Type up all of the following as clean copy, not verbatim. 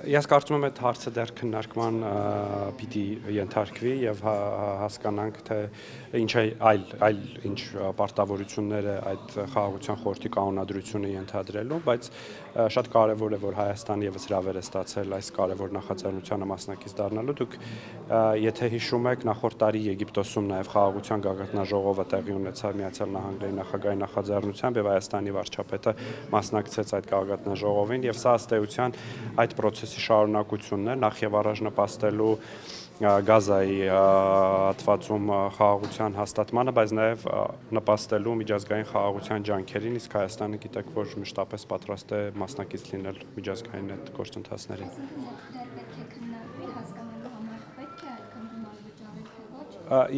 Ես կարծում եմ այդ հարցը դեռ քննարկման պիտի ենթարկվի եւ հասկանանք թե ինչ այլ ինչ պարտավորություններ է այդ խաղաղության խորհրդի կանոնադրությունը ենթադրելու, բայց շատ կարեւոր է, որ Հայաստանը եւս հրավեր է ստացել այս կարեւոր նախաձեռնությանը մասնակից դառնալու։ Դուք եթե հիշում եք, նախորդ տարի Եգիպտոսում նաեւ խաղաղության գագաթնաժողովը տեղի ունեցավ Միացյալ Նահանգների նախագահի նախաձեռնությամբ եւ Հայաստանի վարչապետը մասնակցեց այդ գագաթնաժողովին եւ սա ըստ էության այդ process-ի շարունակությունն է, նախ եւ առաջ նպաստելու Գազայի հատվածում խաղաղության հաստատմանը, բայց նաեւ նպաստելու միջազգային խաղաղության ջանքերին, իսկ Հայաստանը գիտեք, որ մշտապես պատրաստ է մասնակից լինել միջազգային այդ գործընթացներին։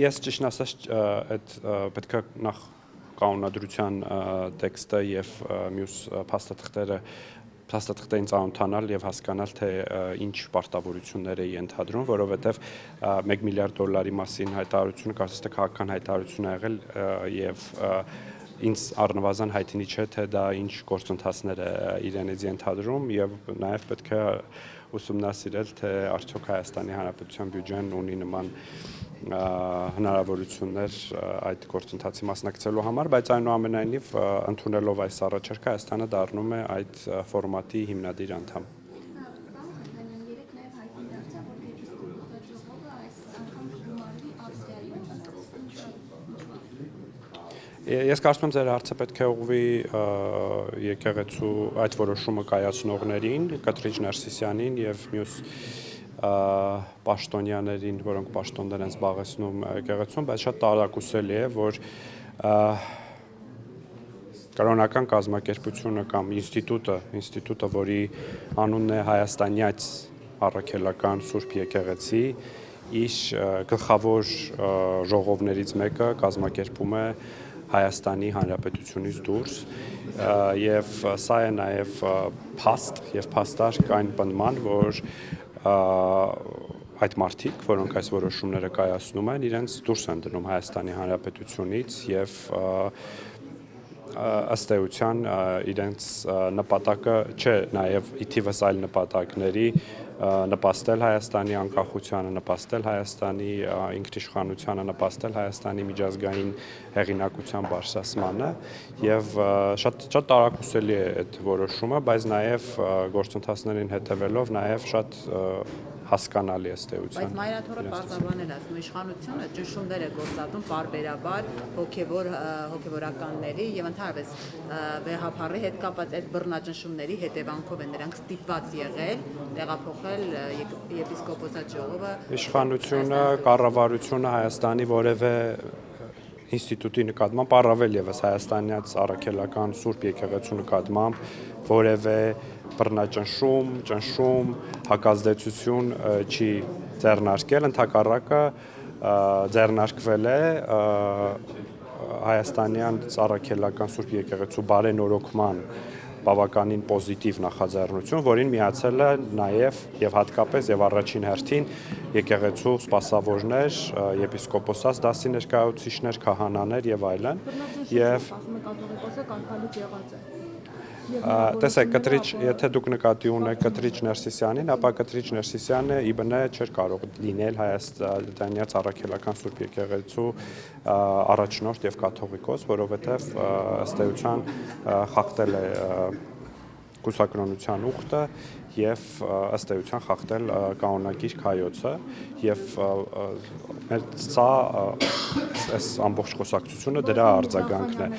Ես ճիշտն ասած այդ պետք է նախ կանոնադրության տեքստը եւ մյուս փաստաթղթերին ծանոթանալ եւ հասկանալ թե ինչ պարտավորություններ է ենթադրում, որովհետեւ $1 միլիարդ մասին հայտարարությունը կարծես թե քաղաքական հայտարարություն է եղել եւ ինձ առնվազն հայտնի չէ թե դա ինչ գործընթացներ է իրենից ենթադրում եւ նաեւ պետք է ուսումնասիրել թե արդյոք Հայաստանի Հանրապետության բյուջեն ունի նման հնարավորություններ այդ գործընթացի մասնակցելու համար, բայց այնուամենայնիվ ընդունելով այս առաջարկը Հայաստանը դառնում է այդ ֆորմատի հիմնադիր անդամ։ Ես կարծում եմ ձեր հարցը պետք է ուղղվի եկեղեցու այդ որոշումը կայացնողներին, Կտրիչ Ներսիսյանին եւ մյուս պաշտոնյաներին, որոնք պաշտոններ են զբաղեցնում եկեղեցում, բայց շատ տարակուսելի է, որ կրոնական կազմակերպությունը կամ ինստիտուտը, որի անունն է Հայաստանյաց առաքելական Սուրբ եկեղեցի, իր գլխավոր ժողովներից մեկը կազմակերպում է Հայաստանի Հանրապետությունից դուրս եւ սա է նաեւ փաստ եւ փաստարկ այն բնման, որ այդ մարդիկ, որոնք այս որոշումները կայացնում են, իրենց դուրս են դնում Հայաստանի Հանրապետությունից եւ ըստ էության իրենց նպատակը չէ նաեւ ի թիվս այլ նպատակների նպաստել Հայաստանի անկախությանը, նպաստել Հայաստանի ինքնիշխանությանը, նպաստել Հայաստանի միջազգային հեղինակության բարձրացմանը եւ շատ տարակուսելի է այդ որոշումը, բայց նաեւ գործընթացներին հետեւելով նաեւ շատ հասկանալի է ըստ էության։ Բայց Մայրաթորը պարզաբանել ասում իշխանությունը ճնշումներ է գործադրում պարբերաբար հոգեվորականների եւ ընդհանրապես վեհապարի հետ կապված այդ բռնաճնշումների հետևանքով են նրանք ստիպված եղել տեղափոխել եպիսկոպոսատ ժողովը։ Իշխանությունը, կառավարությունը Հայաստանի որևէ ինստիտուտի նկատմամբ առավել եւս Հայաստանյաց առաքելական Սուրբ եկեղեցու նկատմամբ որևէ ճնշում, հակազդեցություն չի ձեռնարկել, ընդհակառակը ձեռնարկվել է Հայաստանյան առաքելական Սուրբ եկեղեցու բարենորոգման բավականին պոզիտիվ նախաձեռնություն, որին միացել է նաեւ եւ հատկապես եւ առաջին հերթին եկեղեցու սպասավորներ, եպիսկոպոսած դասի ներկայացուցիչներ, քահանաներ եւ այլն, եւ տեսեք, եթե դուք նկատի ունեք Կտրիչ Ներսիսյանին, ապա Կտրիչ Ներսիսյանը իբնե չէր կարող լինել Հայաստանյաց առաքելական Սուրբ եկեղեցու առաջնորդ եւ կաթողիկոս, որովհետեւ ըստ էության խախտել է կուսակրոնության ուխտը եւ ըստ էության խախտել կանոնագիր հայոցը եւ սա այս ամբողջ խոսակցությունը դրա արձագանքն է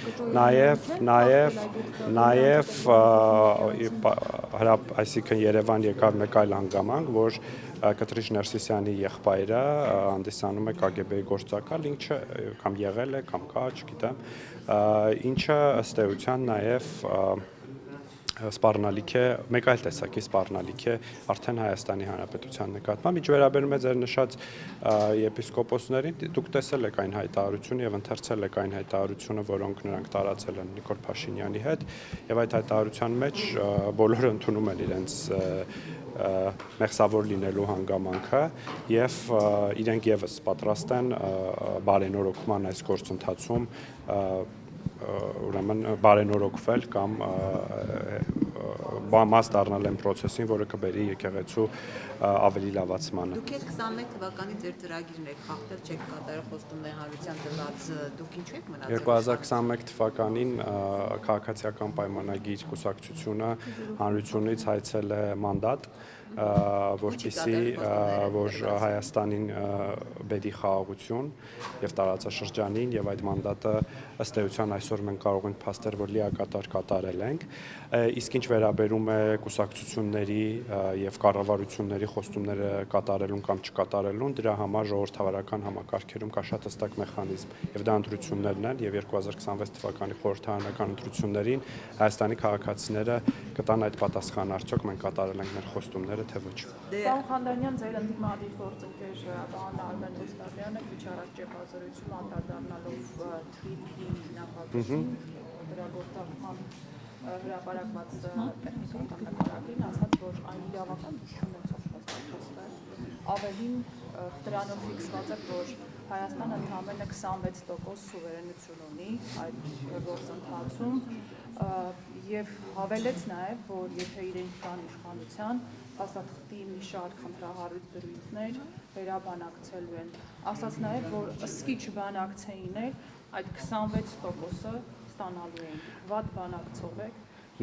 նաեւ այսինքն Երևան եկավ մեկ այլ հանգամանք, որ Կտրիչ Ներսիսյանի եղբայրը հանդիսանում է KGB-ի գործակալ, ինչը կամ եղել է կամ կա, չգիտեմ, ինչը ըստ էության նաեւ սպառնալիք է, մեկ այլ տեսակի սպառնալիք է արդեն Հայաստանի Հանրապետության նկատմամբ։ Ինչ վերաբերում է ձեր նշած եպիսկոպոսներին, դուք տեսել եք այն հայտարարությունը եւ ընթերցել եք այն հայտարարությունը, որոնք նրանք տարածել են Նիկոլ Փաշինյանի հետ, եւ այդ հայտարարության մեջ բոլորը ընդունում են իրենց մեղսավոր լինելու հանգամանքը եւ իրենք եւս պատրաստ են բարենորոգման այս գործընթացում ուրեմն բարենորոգվել կամ մաս դառնալ այն process-ին, որը կբերի եկեղեցու ավելի լավացմանը։ Դուք եք 21 թվականին ձեր ծրագիրն եք խախտել, չեք կատարել խոստումներ հանրության տված, դուք ինչու եք մնացել։ 2021 թվականին քաղաքացիական պայմանագիր կուսակցությունը հանրությունից հայցել է մանդատ, որպեսզի որ Հայաստանին բերի խաղաղություն եւ տարածաշրջանին եւ այդ մանդատը ըստ էության այսօր մենք կարող ենք փաստեր, որ լիակատար կատարել ենք, իսկ ինչ վերաբերում է կուսակցությունների եւ կառավարությունների խոստումները կատարելուն կամ չկատարելուն, դրա համար ժողովրդավարական համակարգերում կա շատ հստակ մեխանիզմ եւ դա ընտրություններն են եւ 2026 թվականի խորհրդարանական ընտրություններին Հայաստանի քաղաքացիները կտան այդ պատասխանը, արդյոք մենք կատարել ենք մեր խոստումները թե ոչ։ Պարոն Խանդանյան, ձեր ընդդիմադիր գործընկեր պարոն Արմեն Օստավյանը քիչ առաջ ջեփազրույցում անդրադառնալով թրիփի նախագծին վերագործման հրապարակված տեխնիկական տակնապարակին ասաց, որ այն իրավական դուրս չունեցող փաստաթղթեր ավելին դրանով ֆիքսված է, որ Հայաստանը ընդամենը 26% սուվերենություն ունի այդ գործընթացում եւ հավելեց նաեւ, որ եթե իրենք կան իշխանության, փաստաթղթի մի շարք խնդրահարույց դրույթներ վերաբանակցելու են։ Ասաց նաեւ, որ ըսկի չբանակցեին էլ այդ 26%-ը ստանալու են։ Վատ բանակցող եք։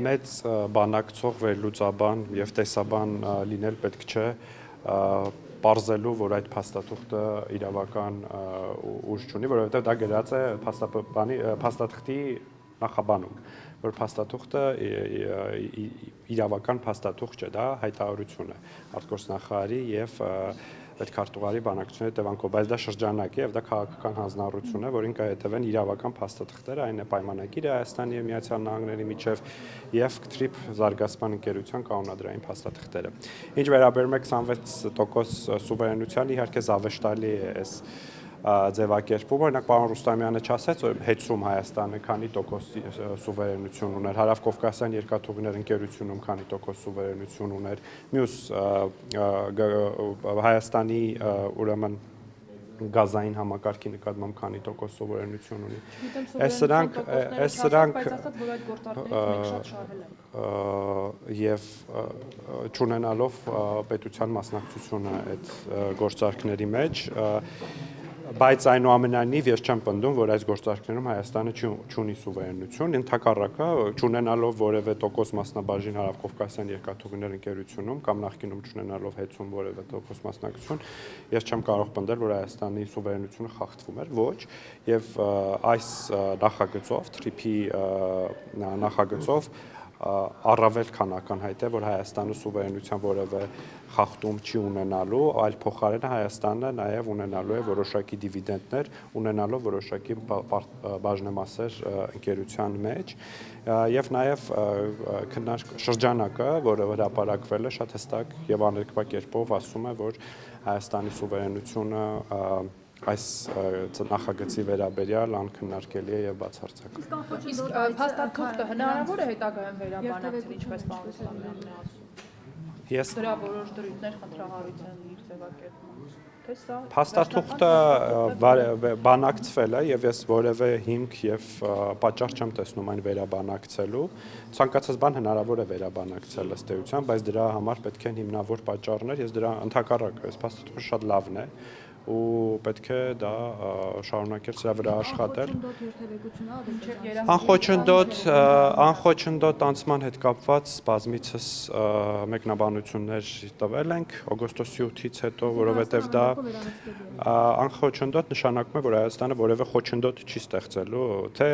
Մեծ բանակցող վերլուծաբան եւ տեսաբան լինել պետք չէ պարզելու, որ այդ փաստաթուղթը իրավական ուժ չունի, որովհետեւ դա գրած է փաստաթղթի նախաբանում, որ փաստաթուղթը իրավական փաստաթուղթ չէ, դա հայտարարություն է արտգործնախարարի եւ պետքարտուղարի բանակցությունների հետևանքով, բայց դա շրջանակ է եւ դա քաղաքական հանձնառություն է, որին կհետևեն իրավական փաստաթղթերը, այն է պայմանագիրը Հայաստանի եւ Միացյալ Նահանգների միջև եւ TRIP զարգացման ընկերության կանոնադրային փաստաթղթերը։ Ինչ վերաբերում է 26% սուվերենության, իհարկե զավեշտալի է այս ձևակերպումը, օրինակ պարոն Ռուստամյանը չասեց, որ հեծում Հայաստանը քանի տոկոս սուվերենություն ուներ, Հարավկովկասյան երկաթուղիներ ընկերությունում քանի տոկոս սուվերենություն ուներ, մյուս Հայաստանի ուրեմն գազային համակարգի նկատմամբ քանի տոկոս սուվերենություն ունի։ Այս սրանք եւ չունենալով պետության մասնակցությունը այդ գործարքների մեջ, բայց այնուամենայնիվ ես չեմ պնդում, որ այս գործարքներում Հայաստանը չունի սուվերենություն, ընդհակառակը չունենալով որևէ տոկոս մասնաբաժին Հարավկովկասյան երկաթուղիներ ընկերությունում կամ նախկինում չունենալով հեծում որևէ տոկոս մասնակցություն, ես չեմ կարող պնդել, որ Հայաստանի սուվերենությունը խախտվում էր, ոչ, եւ այս նախագծով, TRIP-ի նախագծով առավել քան ակնհայտ է, որ Հայաստանը սուվերենության որևէ խախտում չի ունենալու, այլ փոխարենը Հայաստանը նաև ունենալու է որոշակի դիվիդենդներ, ունենալով որոշակի բաժնեմասեր ընկերության մեջ եւ նաև շրջանակը, որը հրապարակվել է, շատ հստակ եւ աներկբա կերպով ասում է, որ Հայաստանի սուվերենությունը այս նախագծի վերաբերյալ անքննարկելի է եւ բացարձակ։ Իսկ փաստաթուղթը հնարավոր է հետագայում վերաբանակցել, ինչպես պարոն Ռուստամյանն է ասում։ Ես դրա որոշ դրույթներ խնդրահարույց են իր ձևակերպման։ Թե սա փաստաթուղթը բանակցվել է եւ ես որևէ հիմք եւ պատճառ չեմ տեսնում այն վերաբանակցելու։ Ցանկացած բան հնարավոր է վերաբանակցել ըստ էության, բայց դրա համար պետք են հիմնավոր պատճառներ, ես դրա ընդհակառակը, այս փաստաթուղթը շատ լավն է ու պետք է դա շարունակել սրա վրա աշխատել։ Անխոչնդոտ անցման հետ կապված բազմիցս մեկնաբանություններ տվել ենք օգոստոսի 8-ից հետո, որովհետև դա անխոչնդոտ նշանակում է, որ Հայաստանը որևէ խոչընդոտ չի ստեղծելու թե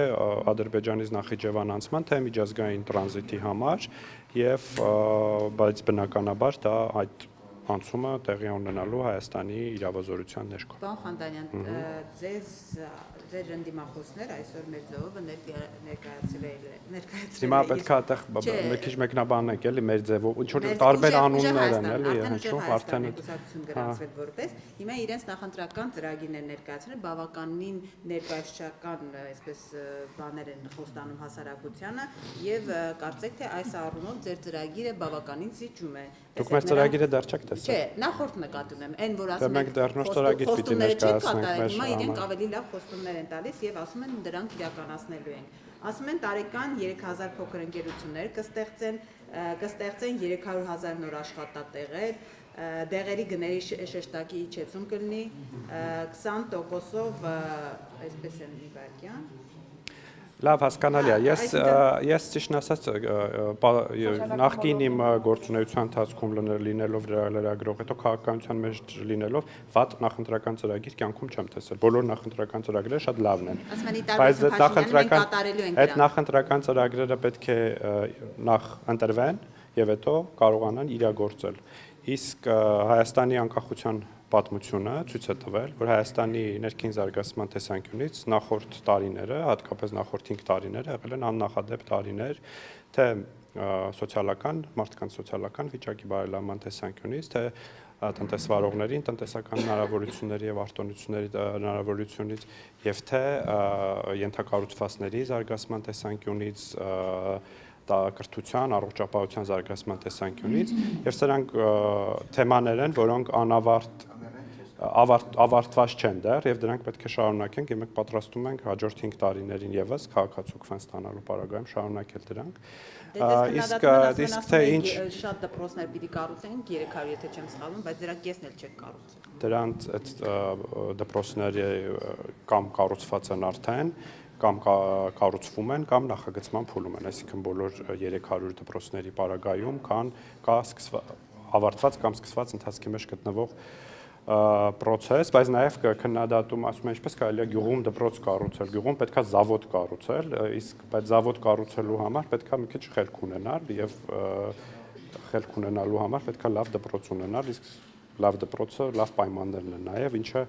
Ադրբեջանից Նախիջևան անցման, թե միջազգային տրանզիտի համար եւ բայց բնականաբար դա այդ անցումը տեղի ունենալու Հայաստանի իրավազորության ներքո։ Պարոն Խանդանյան, ձեր ընդդիմախոսներ այսօր մեր ձևով ներկայացրել Հիմա պետք է այդտեղ մի քիչ մեկնաբանենք, էլի մեր ձևով, ինչ որ տարբեր անուններ են, էլի, հենց արդեն գրանցվել որպես։ Հիմա իրենց նախընտրական ծրագիրն են ներկայացրել, բավականին ներկայացչական, այսպես բաներ են խոստանում հասարակությանը եւ կարծեք թե այս առումով ձեր ծրագիրը բավականին զիջում է։ Դուք մեր ծրագիրը դեռ չեք տեսել։ Չէ, նախորդ նկատի ունեմ, այն որ ասում Մենք դեռ նոր ծրագիր պիտի ներկայացնենք մեր հիմա իրենք ավելի լավ խոստումներ են տալիս եւ ասում են դրանք իրականացնելու են։ Ասում են տարեկան 3000 փոքր ընկերություններ կստեղծեն 300,000 նոր աշխատատեղեր, դեղերի գների շեշտակի իջեցում կլինի 20%-ով, այսպես են մի վայրկյան։ Լավ, հասկանալի է։ Ես ճիշտն ասած նախկին իմ գործունեության ընթացքում լինելով լրագրող, հետո քաղաքականության մեջ լինելով վատ նախընտրական ծրագիր կյանքում չեմ տեսել։ Բոլոր նախընտրական ծրագրերը շատ լավն են։ Բայց այդ նախընտրական ծրագրերը պետք է նախ ընտրվեն եւ հետո կարողանան իրագործել։ Իսկ Հայաստանի անկախության պատմությունը ցույց է տվել, որ Հայաստանի ներքին զարգացման տեսանկյունից նախորդ տարիները, հատկապես նախորդ 5 տարիները եղել են աննախադեպ տարիներ, թե սոցիալական, մարդկանց սոցիալական վիճակի բարելավման տեսանկյունից, թե տնտեսվարողներին տնտեսական հնարավորությունների եւ արտոնությունների հնարավորությունից եւ թե ենթակառուցվածքների զարգացման տեսանկյունից կրթության, առողջապահության զարգացման տեսանկյունից եւ սրանք թեմաներ են, որոնք ավարտված չեն դեռ եւ դրանք պետք է շարունակենք եւ մենք պատրաստում ենք հաջորդ 5 տարիներին եւս քաղաքացիական ստանալու պարագայում շարունակել դրանք։ Իսկ թե ինչ շատ դպրոցներ պիտի կառուցենք 300, եթե չեմ սխալվում, բայց դրանք կեսն էլ չեք կառուցել։ Դրանց այդ դպրոցները կամ կառուցված են արդեն, կամ կառուցվում են, կամ նախագծման փուլում են, այսինքն բոլոր 300 դպրոցների պարագայում կա ավարտված կամ սկսված ընթացքի մեջ գտնվող process, բայց նաև քննադատում ասում են ինչպես կարելի է գյուղում դպրոց կառուցել, գյուղում պետքա զավոդ կառուցել, իսկ բայց զավոդ կառուցելու համար պետքա մի քիչ խելք ունենալ եւ խելք ունենալու համար պետքա լավ դպրոց ունենալ, իսկ լավ դպրոցը լավ պայմաններն են նաև, ինչը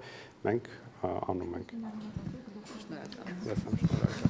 մենք անում ենք։ Շնորհակալ եմ։